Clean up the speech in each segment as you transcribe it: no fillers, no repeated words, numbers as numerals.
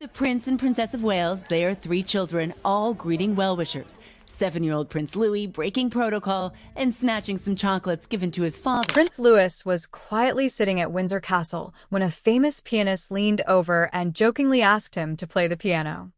The Prince and Princess of Wales, they are three children, all greeting well-wishers. 7-year-old Prince Louis breaking protocol and snatching some chocolates given to his father. Prince Louis was quietly sitting at Windsor Castle when a famous pianist leaned over and jokingly asked him to play the piano.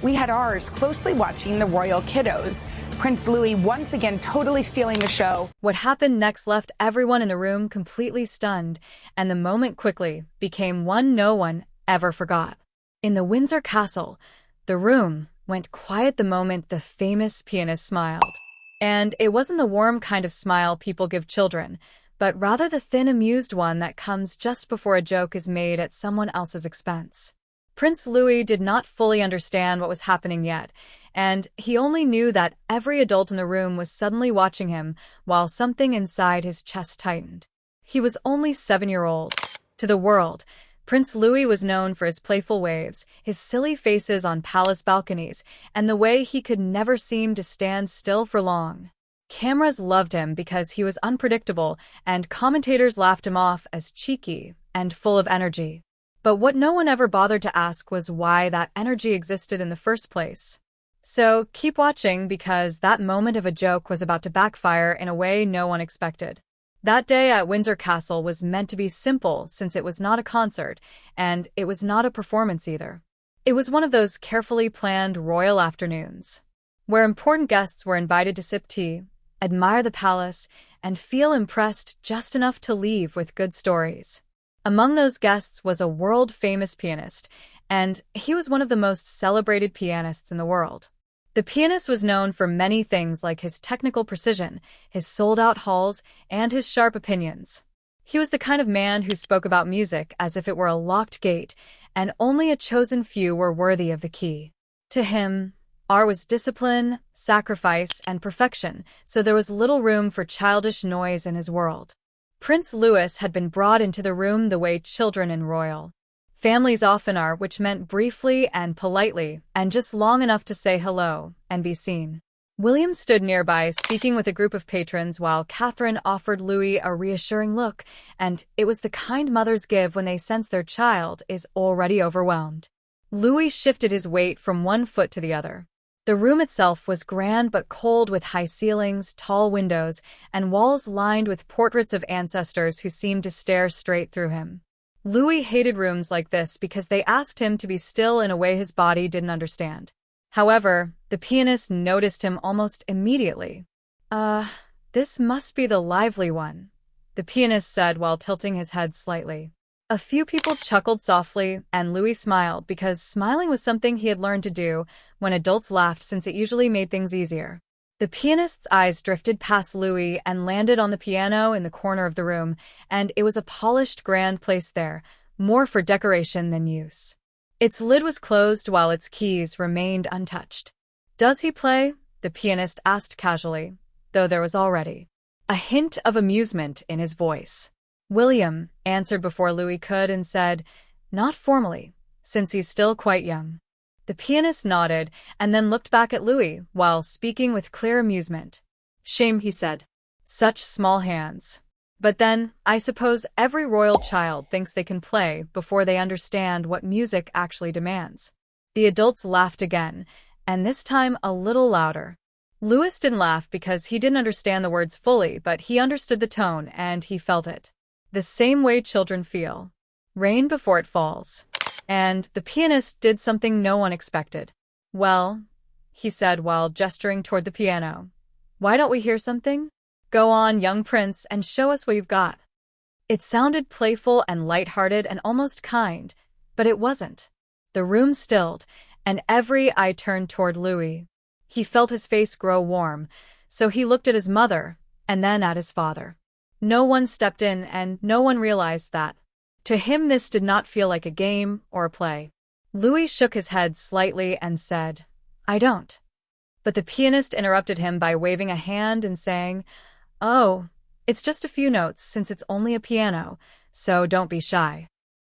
We had ours closely watching the royal kiddos. Prince Louis once again totally stealing the show. What happened next left everyone in the room completely stunned, and the moment quickly became one no one ever forgot. In the Windsor Castle, the room went quiet the moment the famous pianist smiled. And it wasn't the warm kind of smile people give children, but rather the thin, amused one that comes just before a joke is made at someone else's expense. Prince Louis did not fully understand what was happening yet, and he only knew that every adult in the room was suddenly watching him while something inside his chest tightened. He was only 7-year-old. To the world, Prince Louis was known for his playful waves, his silly faces on palace balconies, and the way he could never seem to stand still for long. Cameras loved him because he was unpredictable, and commentators laughed him off as cheeky and full of energy. But what no one ever bothered to ask was why that energy existed in the first place. So keep watching, because that moment of a joke was about to backfire in a way no one expected. That day at Windsor Castle was meant to be simple, since it was not a concert, and it was not a performance either. It was one of those carefully planned royal afternoons, where important guests were invited to sip tea, admire the palace, and feel impressed just enough to leave with good stories. Among those guests was a world-famous pianist, and he was one of the most celebrated pianists in the world. The pianist was known for many things, like his technical precision, his sold-out halls, and his sharp opinions. He was the kind of man who spoke about music as if it were a locked gate, and only a chosen few were worthy of the key. To him, art was discipline, sacrifice, and perfection, so there was little room for childish noise in his world. Prince Louis had been brought into the room the way children in royal families often are, which meant briefly and politely, and just long enough to say hello and be seen. William stood nearby, speaking with a group of patrons, while Catherine offered Louis a reassuring look, and it was the kind mothers give when they sense their child is already overwhelmed. Louis shifted his weight from one foot to the other. The room itself was grand but cold, with high ceilings, tall windows, and walls lined with portraits of ancestors who seemed to stare straight through him. Louis hated rooms like this because they asked him to be still in a way his body didn't understand. However, the pianist noticed him almost immediately. This must be the lively one," the pianist said while tilting his head slightly. A few people chuckled softly, and Louis smiled, because smiling was something he had learned to do when adults laughed, since it usually made things easier. The pianist's eyes drifted past Louis and landed on the piano in the corner of the room, and it was a polished, grand place there, more for decoration than use. Its lid was closed while its keys remained untouched. "Does he play?" the pianist asked casually, though there was already a hint of amusement in his voice. "William," answered before Louis could, and said, "Not formally, since he's still quite young." The pianist nodded and then looked back at Louis while speaking with clear amusement. "Shame," he said. "Such small hands. But then, I suppose every royal child thinks they can play before they understand what music actually demands." The adults laughed again, and this time a little louder. Louis didn't laugh because he didn't understand the words fully, but he understood the tone, and he felt it. The same way children feel. Rain before it falls. And the pianist did something no one expected. "Well," he said while gesturing toward the piano, "why don't we hear something? Go on, young prince, and show us what you've got." It sounded playful and light-hearted and almost kind, but it wasn't. The room stilled, and every eye turned toward Louis. He felt his face grow warm, so he looked at his mother, and then at his father. No one stepped in, and no one realized that. To him, this did not feel like a game or a play. Louis shook his head slightly and said, "I don't." But the pianist interrupted him by waving a hand and saying, "Oh, it's just a few notes, since it's only a piano, so don't be shy."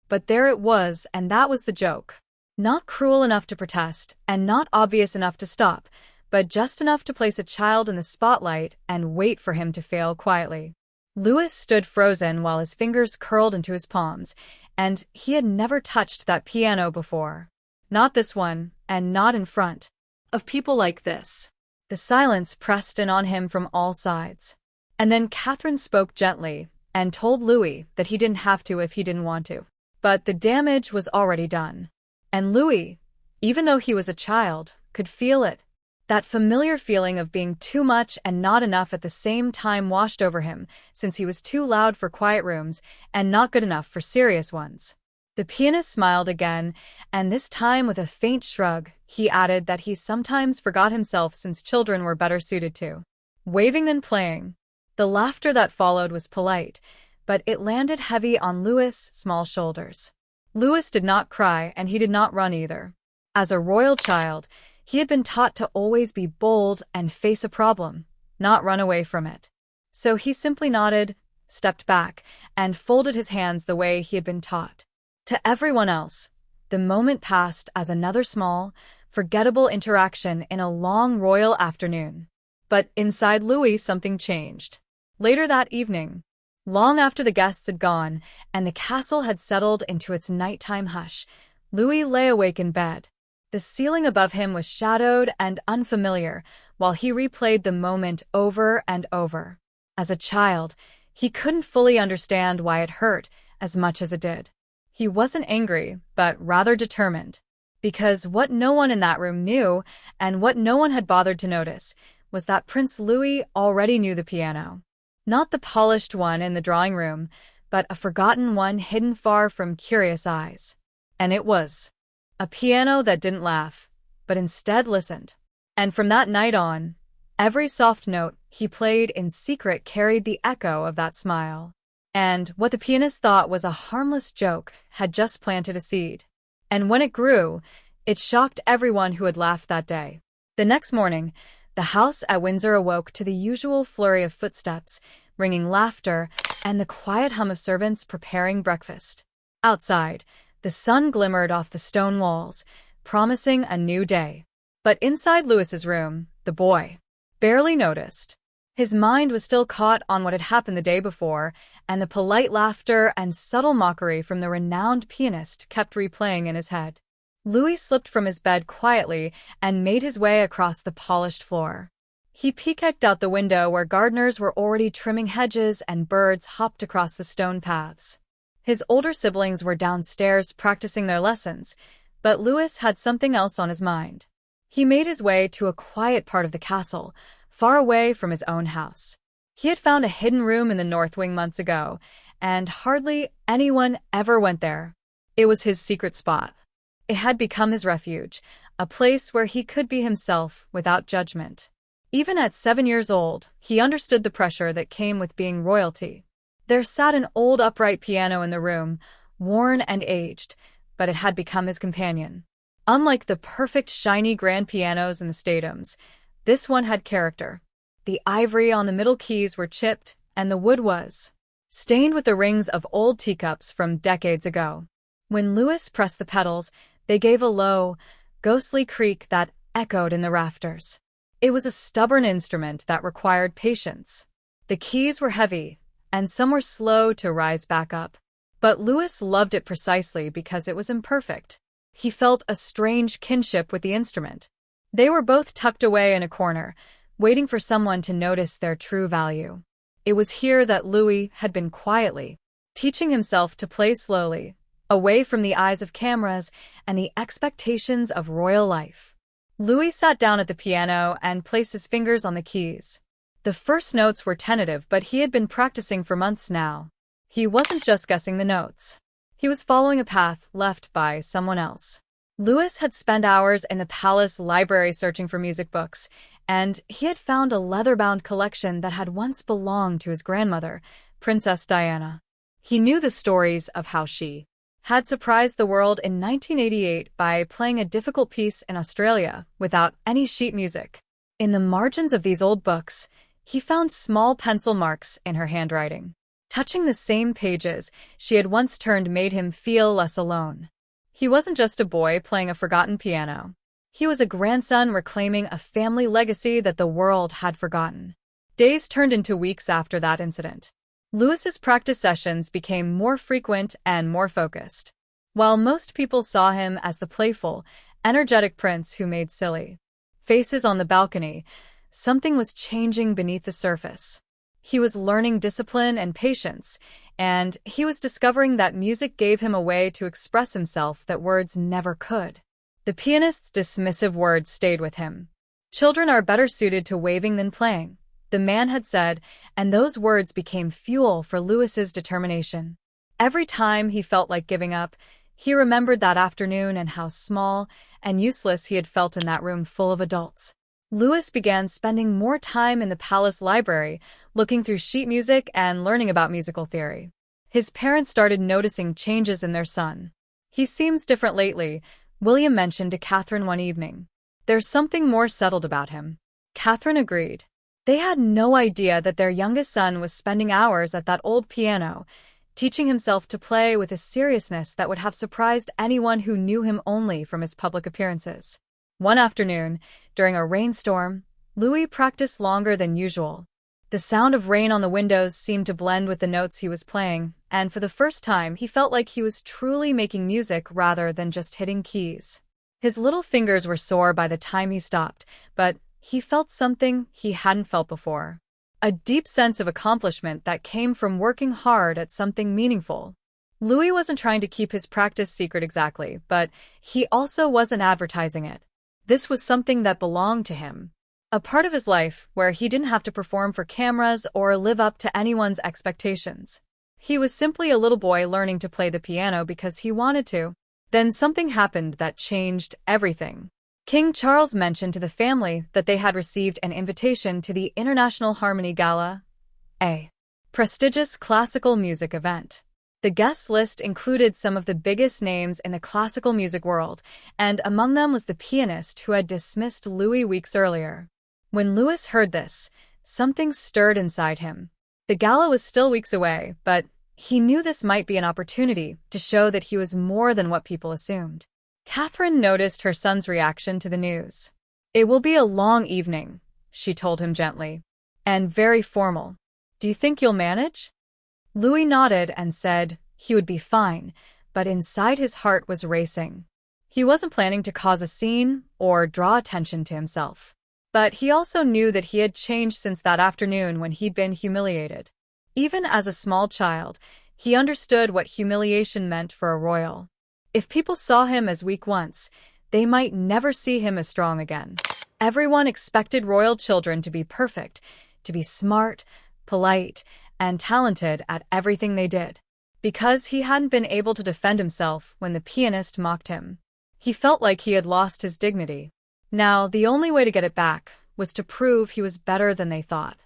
But there it was, and that was the joke. Not cruel enough to protest, and not obvious enough to stop, but just enough to place a child in the spotlight and wait for him to fail quietly. Louis stood frozen while his fingers curled into his palms, and he had never touched that piano before. Not this one, and not in front of people like this. The silence pressed in on him from all sides. And then Catherine spoke gently and told Louis that he didn't have to if he didn't want to. But the damage was already done. And Louis, even though he was a child, could feel it. That familiar feeling of being too much and not enough at the same time washed over him, since he was too loud for quiet rooms and not good enough for serious ones. The pianist smiled again, and this time with a faint shrug, he added that he sometimes forgot himself since children were better suited to waving than playing. The laughter that followed was polite, but it landed heavy on Louis' small shoulders. Louis did not cry, and he did not run either. As a royal child, he had been taught to always be bold and face a problem, not run away from it. So he simply nodded, stepped back, and folded his hands the way he had been taught. To everyone else, the moment passed as another small, forgettable interaction in a long royal afternoon. But inside Louis, something changed. Later that evening, long after the guests had gone and the castle had settled into its nighttime hush, Louis lay awake in bed. The ceiling above him was shadowed and unfamiliar, while he replayed the moment over and over. As a child, he couldn't fully understand why it hurt as much as it did. He wasn't angry, but rather determined. Because what no one in that room knew, and what no one had bothered to notice, was that Prince Louis already knew the piano. Not the polished one in the drawing room, but a forgotten one hidden far from curious eyes. And it was a piano that didn't laugh, but instead listened. And from that night on, every soft note he played in secret carried the echo of that smile. And what the pianist thought was a harmless joke had just planted a seed. And when it grew, it shocked everyone who had laughed that day. The next morning, the house at Windsor awoke to the usual flurry of footsteps, ringing laughter, and the quiet hum of servants preparing breakfast. Outside, the sun glimmered off the stone walls, promising a new day. But inside Louis's room, the boy barely noticed. His mind was still caught on what had happened the day before, and the polite laughter and subtle mockery from the renowned pianist kept replaying in his head. Louis slipped from his bed quietly and made his way across the polished floor. He peeked out the window where gardeners were already trimming hedges and birds hopped across the stone paths. His older siblings were downstairs practicing their lessons, but Louis had something else on his mind. He made his way to a quiet part of the castle, far away from his own house. He had found a hidden room in the north wing months ago, and hardly anyone ever went there. It was his secret spot. It had become his refuge, a place where he could be himself without judgment. Even at 7 years old, he understood the pressure that came with being royalty. There sat an old upright piano in the room, worn and aged, but it had become his companion. Unlike the perfect shiny grand pianos in the stadiums, this one had character. The ivory on the middle keys were chipped, and the wood was stained with the rings of old teacups from decades ago. When Louis pressed the pedals, they gave a low, ghostly creak that echoed in the rafters. It was a stubborn instrument that required patience. The keys were heavy, and some were slow to rise back up. But Louis loved it precisely because it was imperfect. He felt a strange kinship with the instrument. They were both tucked away in a corner, waiting for someone to notice their true value. It was here that Louis had been quietly teaching himself to play slowly, away from the eyes of cameras and the expectations of royal life. Louis sat down at the piano and placed his fingers on the keys. The first notes were tentative, but he had been practicing for months now. He wasn't just guessing the notes. He was following a path left by someone else. Louis had spent hours in the palace library searching for music books, and he had found a leather-bound collection that had once belonged to his grandmother, Princess Diana. He knew the stories of how she had surprised the world in 1988 by playing a difficult piece in Australia without any sheet music. In the margins of these old books, he found small pencil marks in her handwriting. Touching the same pages she had once turned made him feel less alone. He wasn't just a boy playing a forgotten piano. He was a grandson reclaiming a family legacy that the world had forgotten. Days turned into weeks after that incident. Louis's practice sessions became more frequent and more focused. while most people saw him as the playful, energetic prince who made silly faces on the balcony, something was changing beneath the surface. He was learning discipline and patience, and he was discovering that music gave him a way to express himself that words never could. The pianist's dismissive words stayed with him. "Children are better suited to waving than playing," the man had said, and those words became fuel for Louis's determination. Every time he felt like giving up, he remembered that afternoon and how small and useless he had felt in that room full of adults. Louis began spending more time in the palace library, looking through sheet music and learning about musical theory. His parents started noticing changes in their son. "He seems different lately," William mentioned to Catherine one evening. "There's something more settled about him." Catherine agreed. They had no idea that their youngest son was spending hours at that old piano, teaching himself to play with a seriousness that would have surprised anyone who knew him only from his public appearances. One afternoon, during a rainstorm, Louis practiced longer than usual. The sound of rain on the windows seemed to blend with the notes he was playing, and for the first time he felt like he was truly making music rather than just hitting keys. His little fingers were sore by the time he stopped, but he felt something he hadn't felt before. A deep sense of accomplishment that came from working hard at something meaningful. Louis wasn't trying to keep his practice secret exactly, but he also wasn't advertising it. This was something that belonged to him. A part of his life where he didn't have to perform for cameras or live up to anyone's expectations. He was simply a little boy learning to play the piano because he wanted to. Then something happened that changed everything. King Charles mentioned to the family that they had received an invitation to the International Harmony Gala, a prestigious classical music event. The guest list included some of the biggest names in the classical music world, and among them was the pianist who had dismissed Louis weeks earlier. When Louis heard this, something stirred inside him. The gala was still weeks away, but he knew this might be an opportunity to show that he was more than what people assumed. Catherine noticed her son's reaction to the news. "It will be a long evening," she told him gently, "and very formal. Do you think you'll manage?" Louis nodded and said he would be fine, but inside his heart was racing. He wasn't planning to cause a scene or draw attention to himself. But he also knew that he had changed since that afternoon when he'd been humiliated. Even as a small child, he understood what humiliation meant for a royal. If people saw him as weak once, they might never see him as strong again. Everyone expected royal children to be perfect, to be smart, polite, and talented at everything they did. Because he hadn't been able to defend himself when the pianist mocked him, he felt like he had lost his dignity. Now, the only way to get it back was to prove he was better than they thought.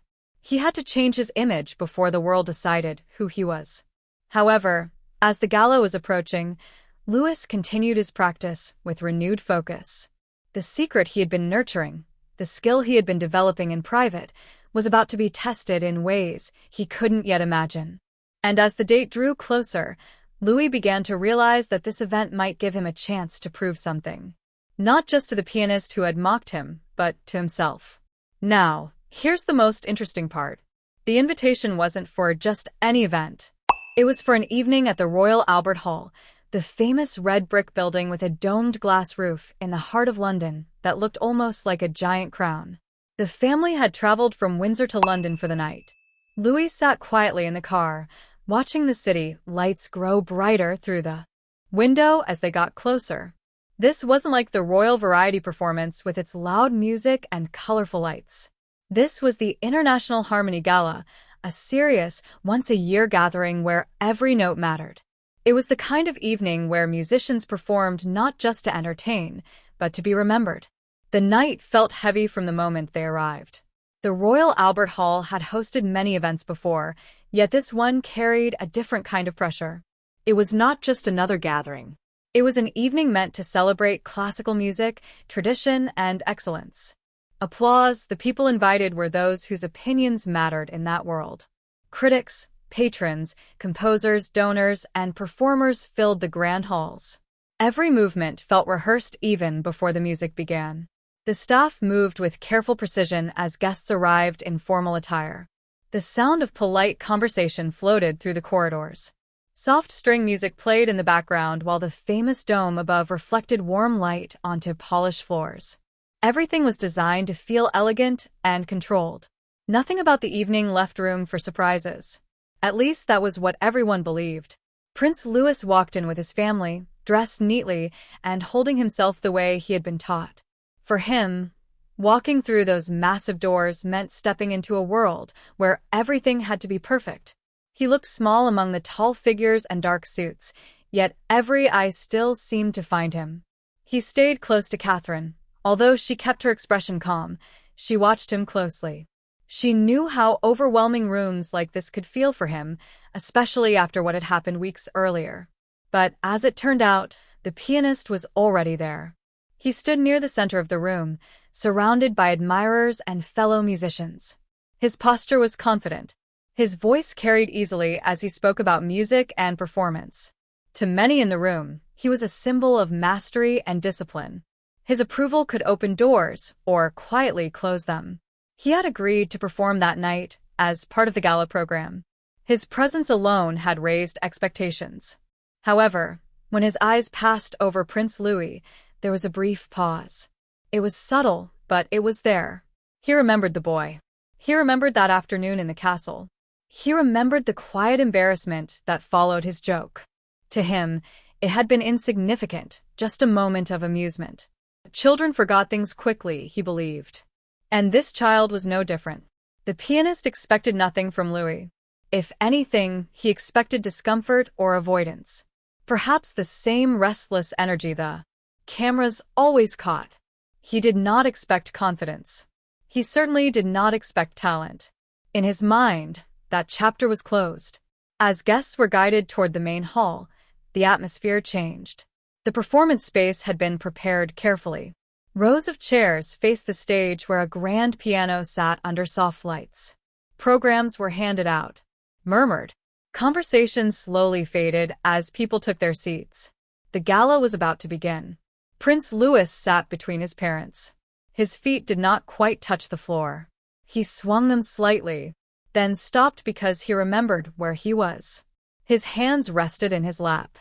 He had to change his image before the world decided who he was. However, as the gala was approaching, Louis continued his practice with renewed focus. The secret he had been nurturing, the skill he had been developing in private, was about to be tested in ways he couldn't yet imagine. And as the date drew closer, Louis began to realize that this event might give him a chance to prove something. Not just to the pianist who had mocked him, but to himself. Now, here's the most interesting part. The invitation wasn't for just any event. It was for an evening at the Royal Albert Hall, the famous red brick building with a domed glass roof in the heart of London that looked almost like a giant crown. The family had traveled from Windsor to London for the night. Louis sat quietly in the car, watching the city lights grow brighter through the window as they got closer. This wasn't like the royal variety performance with its loud music and colorful lights. This was the International Harmony Gala, a serious, once-a-year gathering where every note mattered. It was the kind of evening where musicians performed not just to entertain, but to be remembered. The night felt heavy from the moment they arrived. The Royal Albert Hall had hosted many events before, yet this one carried a different kind of pressure. It was not just another gathering. It was an evening meant to celebrate classical music, tradition, and excellence. Applause, the people invited were those whose opinions mattered in that world. Critics, patrons, composers, donors, and performers filled the grand halls. Every movement felt rehearsed even before the music began. The staff moved with careful precision as guests arrived in formal attire. The sound of polite conversation floated through the corridors. Soft string music played in the background while the famous dome above reflected warm light onto polished floors. Everything was designed to feel elegant and controlled. Nothing about the evening left room for surprises. At least that was what everyone believed. Prince Louis walked in with his family, dressed neatly and holding himself the way he had been taught. For him, walking through those massive doors meant stepping into a world where everything had to be perfect. He looked small among the tall figures and dark suits, yet every eye still seemed to find him. He stayed close to Catherine. Although she kept her expression calm, she watched him closely. She knew how overwhelming rooms like this could feel for him, especially after what had happened weeks earlier. But as it turned out, the pianist was already there. He stood near the center of the room, surrounded by admirers and fellow musicians. His posture was confident. His voice carried easily as he spoke about music and performance. To many in the room, he was a symbol of mastery and discipline. His approval could open doors or quietly close them. He had agreed to perform that night as part of the gala program. His presence alone had raised expectations. However, when his eyes passed over Prince Louis, there was a brief pause. It was subtle, but it was there. He remembered the boy. He remembered that afternoon in the castle. He remembered the quiet embarrassment that followed his joke. To him, it had been insignificant, just a moment of amusement. Children forgot things quickly, he believed. And this child was no different. The pianist expected nothing from Louis. If anything, he expected discomfort or avoidance. Perhaps the same restless energy the cameras always caught. He did not expect confidence. He certainly did not expect talent. In his mind, that chapter was closed. As guests were guided toward the main hall, the atmosphere changed. The performance space had been prepared carefully. Rows of chairs faced the stage where a grand piano sat under soft lights. Programs were handed out. Murmured. Conversations slowly faded as people took their seats. The gala was about to begin. Prince Louis sat between his parents. His feet did not quite touch the floor. He swung them slightly, then stopped because he remembered where he was. His hands rested in his lap.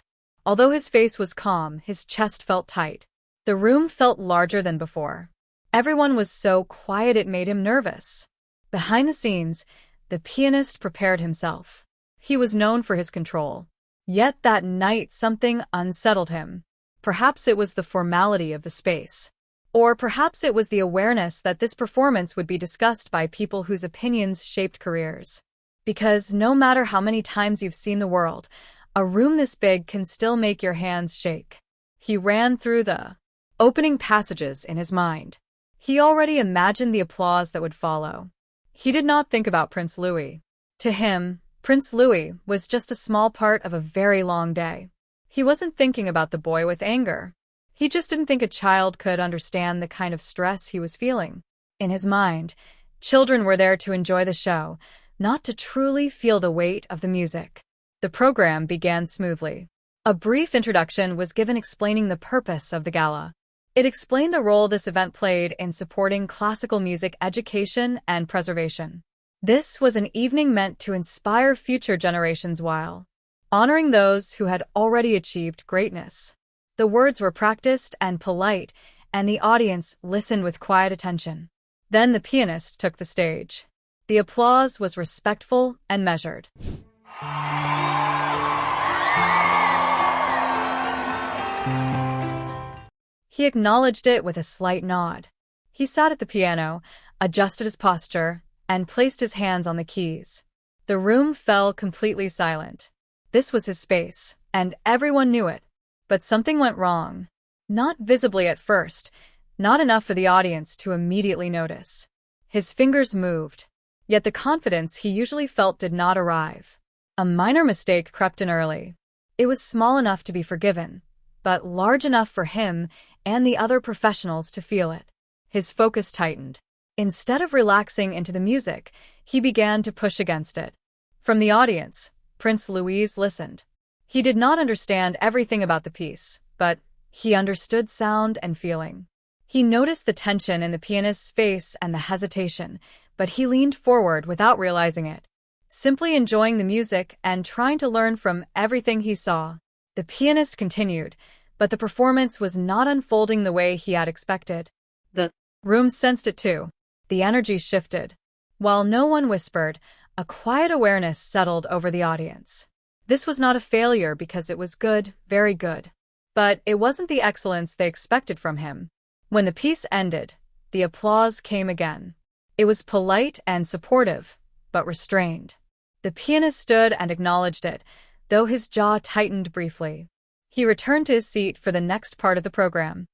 Although his face was calm, his chest felt tight. The room felt larger than before. Everyone was so quiet it made him nervous. Behind the scenes, the pianist prepared himself. He was known for his control. Yet that night something unsettled him. Perhaps it was the formality of the space. Or perhaps it was the awareness that this performance would be discussed by people whose opinions shaped careers. Because no matter how many times you've seen the world, a room this big can still make your hands shake. He ran through the opening passages in his mind. He already imagined the applause that would follow. He did not think about Prince Louis. To him, Prince Louis was just a small part of a very long day. He wasn't thinking about the boy with anger. He just didn't think a child could understand the kind of stress he was feeling. In his mind, children were there to enjoy the show, not to truly feel the weight of the music. The program began smoothly. A brief introduction was given explaining the purpose of the gala. It explained the role this event played in supporting classical music education and preservation. This was an evening meant to inspire future generations while honoring those who had already achieved greatness. The words were practiced and polite, and the audience listened with quiet attention. Then the pianist took the stage. The applause was respectful and measured. He acknowledged it with a slight nod. He sat at the piano, adjusted his posture, and placed his hands on the keys. The room fell completely silent. This was his space, and everyone knew it. But something went wrong. Not visibly at first, not enough for the audience to immediately notice. His fingers moved, yet the confidence he usually felt did not arrive. A minor mistake crept in early. It was small enough to be forgiven, but large enough for him and the other professionals to feel it. His focus tightened. Instead of relaxing into the music, he began to push against it. From the audience, Prince Louis listened. He did not understand everything about the piece, but he understood sound and feeling. He noticed the tension in the pianist's face and the hesitation, but he leaned forward without realizing it. simply enjoying the music and trying to learn from everything he saw. The pianist continued, but the performance was not unfolding the way he had expected. The room sensed it too. The energy shifted. While no one whispered, a quiet awareness settled over the audience. This was not a failure because it was good, very good. But it wasn't the excellence they expected from him. When the piece ended, the applause came again. It was polite and supportive, but restrained. The pianist stood and acknowledged it, though his jaw tightened briefly. He returned to his seat for the next part of the program.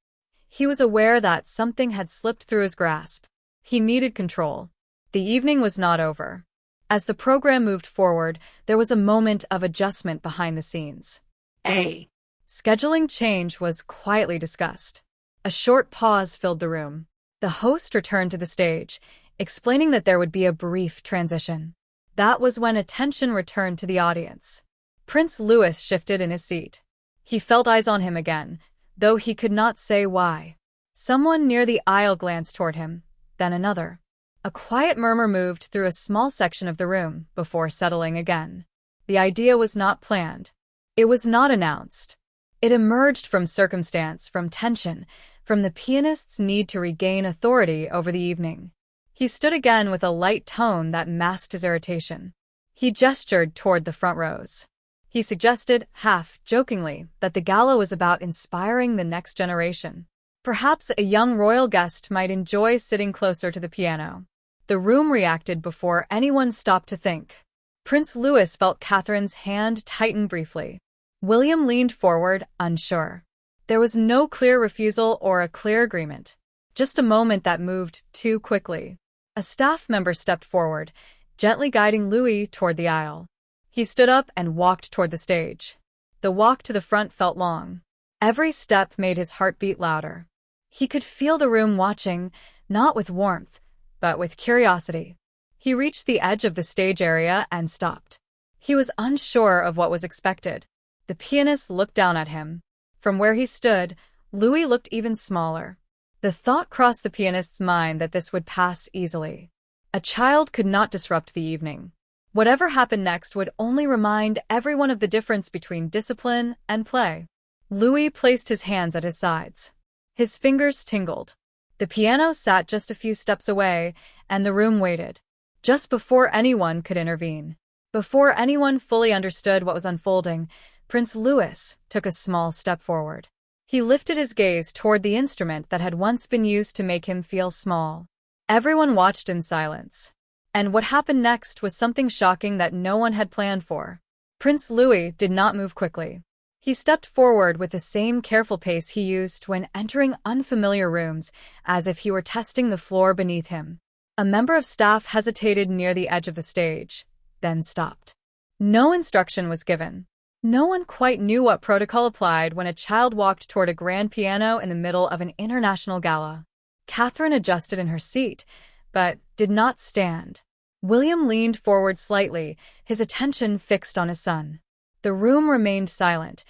He was aware that something had slipped through his grasp. He needed control. The evening was not over. As the program moved forward, there was a moment of adjustment behind the scenes. A scheduling change was quietly discussed. A short pause filled the room. The host returned to the stage, explaining that there would be a brief transition. That was when attention returned to the audience. Prince Louis shifted in his seat. He felt eyes on him again, though he could not say why. Someone near the aisle glanced toward him, then another. A quiet murmur moved through a small section of the room before settling again. The idea was not planned. It was not announced. It emerged from circumstance, from tension, from the pianist's need to regain authority over the evening. He stood again with a light tone that masked his irritation. He gestured toward the front rows. He suggested, half-jokingly, that the gala was about inspiring the next generation. Perhaps a young royal guest might enjoy sitting closer to the piano. The room reacted before anyone stopped to think. Prince Louis felt Catherine's hand tighten briefly. William leaned forward, unsure. There was no clear refusal or a clear agreement, just a moment that moved too quickly. A staff member stepped forward, gently guiding Louis toward the aisle. He stood up and walked toward the stage. The walk to the front felt long. Every step made his heart beat louder. He could feel the room watching, not with warmth, but with curiosity. He reached the edge of the stage area and stopped. He was unsure of what was expected. The pianist looked down at him. From where he stood, Louis looked even smaller. The thought crossed the pianist's mind that this would pass easily. A child could not disrupt the evening. Whatever happened next would only remind everyone of the difference between discipline and play. Louis placed his hands at his sides. His fingers tingled. The piano sat just a few steps away, and the room waited. Just before anyone could intervene. Before anyone fully understood what was unfolding, Prince Louis took a small step forward. He lifted his gaze toward the instrument that had once been used to make him feel small. Everyone watched in silence. And what happened next was something shocking that no one had planned for. Prince Louis did not move quickly. He stepped forward with the same careful pace he used when entering unfamiliar rooms, as if he were testing the floor beneath him. A member of staff hesitated near the edge of the stage, then stopped. No instruction was given. No one quite knew what protocol applied when a child walked toward a grand piano in the middle of an international gala. Catherine adjusted in her seat, but did not stand. William leaned forward slightly, his attention fixed on his son. The room remained silent,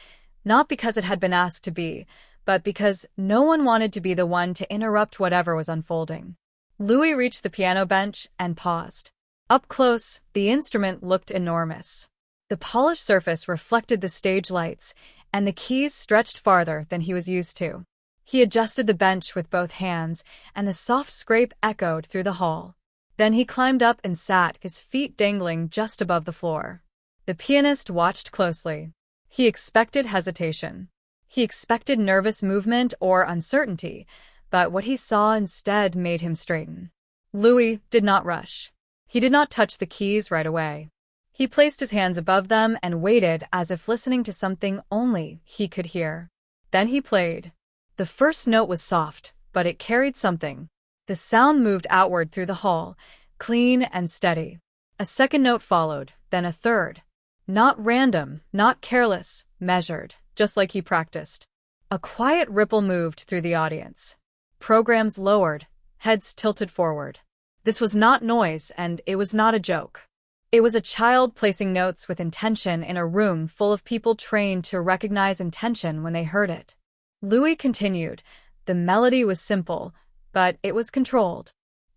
not because it had been asked to be, but because no one wanted to be the one to interrupt whatever was unfolding. Louis reached the piano bench and paused. Up close, the instrument looked enormous. The polished surface reflected the stage lights, and the keys stretched farther than he was used to. He adjusted the bench with both hands, and the soft scrape echoed through the hall. Then he climbed up and sat, his feet dangling just above the floor. The pianist watched closely. He expected hesitation. He expected nervous movement or uncertainty, but what he saw instead made him straighten. Louis did not rush. He did not touch the keys right away. He placed his hands above them and waited as if listening to something only he could hear. Then he played. The first note was soft, but it carried something. The sound moved outward through the hall, clean and steady. A second note followed, then a third. Not random, not careless, measured, just like he practiced. A quiet ripple moved through the audience. Programs lowered, heads tilted forward. This was not noise, and it was not a joke. It was a child placing notes with intention in a room full of people trained to recognize intention when they heard it. Louis continued. The melody was simple, but it was controlled.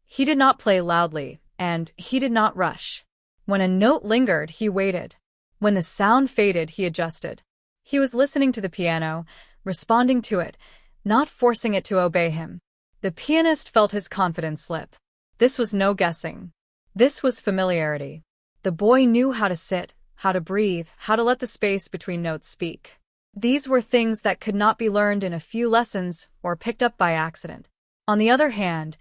He did not play loudly, and he did not rush. When a note lingered, he waited. When the sound faded, he adjusted. He was listening to the piano, responding to it, not forcing it to obey him. The pianist felt his confidence slip. This was no guessing. This was familiarity. The boy knew how to sit, how to breathe, how to let the space between notes speak. These were things that could not be learned in a few lessons or picked up by accident. On the other hand,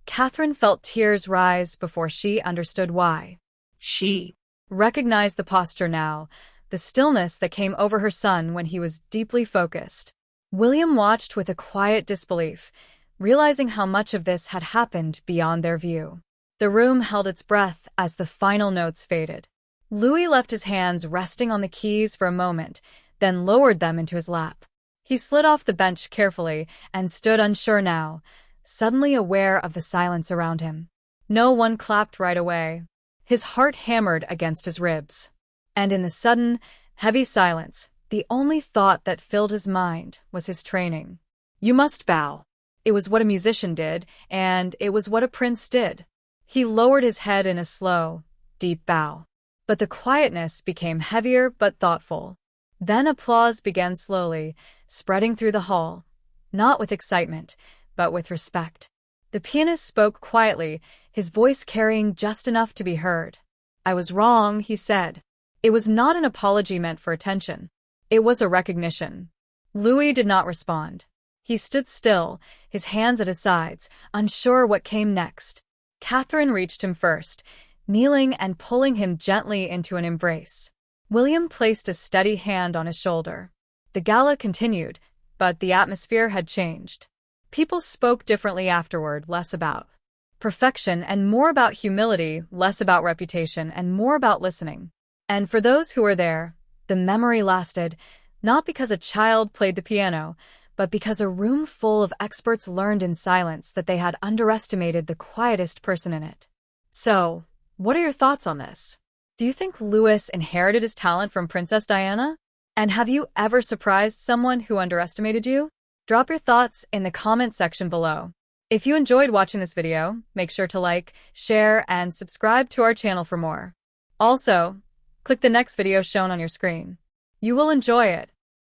Catherine felt tears rise before she understood why. She recognized the posture now, the stillness that came over her son when he was deeply focused. William watched with a quiet disbelief, realizing how much of this had happened beyond their view. The room held its breath as the final notes faded. Louis left his hands resting on the keys for a moment, then lowered them into his lap. He slid off the bench carefully and stood unsure now, suddenly aware of the silence around him. No one clapped right away. His heart hammered against his ribs. And in the sudden, heavy silence, the only thought that filled his mind was his training. You must bow. It was what a musician did, and it was what a prince did. He lowered his head in a slow, deep bow. But the quietness became heavier but thoughtful. Then applause began slowly, spreading through the hall, not with excitement, but with respect. The pianist spoke quietly, his voice carrying just enough to be heard. I was wrong, he said. It was not an apology meant for attention. It was a recognition. Louis did not respond. He stood still, his hands at his sides, unsure what came next. Catherine reached him first, kneeling and pulling him gently into an embrace. William placed a steady hand on his shoulder. The gala continued, but the atmosphere had changed. People spoke differently afterward, less about perfection and more about humility, less about reputation and more about listening. And for those who were there, the memory lasted, not because a child played the piano, but because a room full of experts learned in silence that they had underestimated the quietest person in it. So, what are your thoughts on this? Do you think Louis inherited his talent from Princess Diana? And have you ever surprised someone who underestimated you? Drop your thoughts in the comment section below. If you enjoyed watching this video, make sure to like, share, and subscribe to our channel for more. Also, click the next video shown on your screen. You will enjoy it.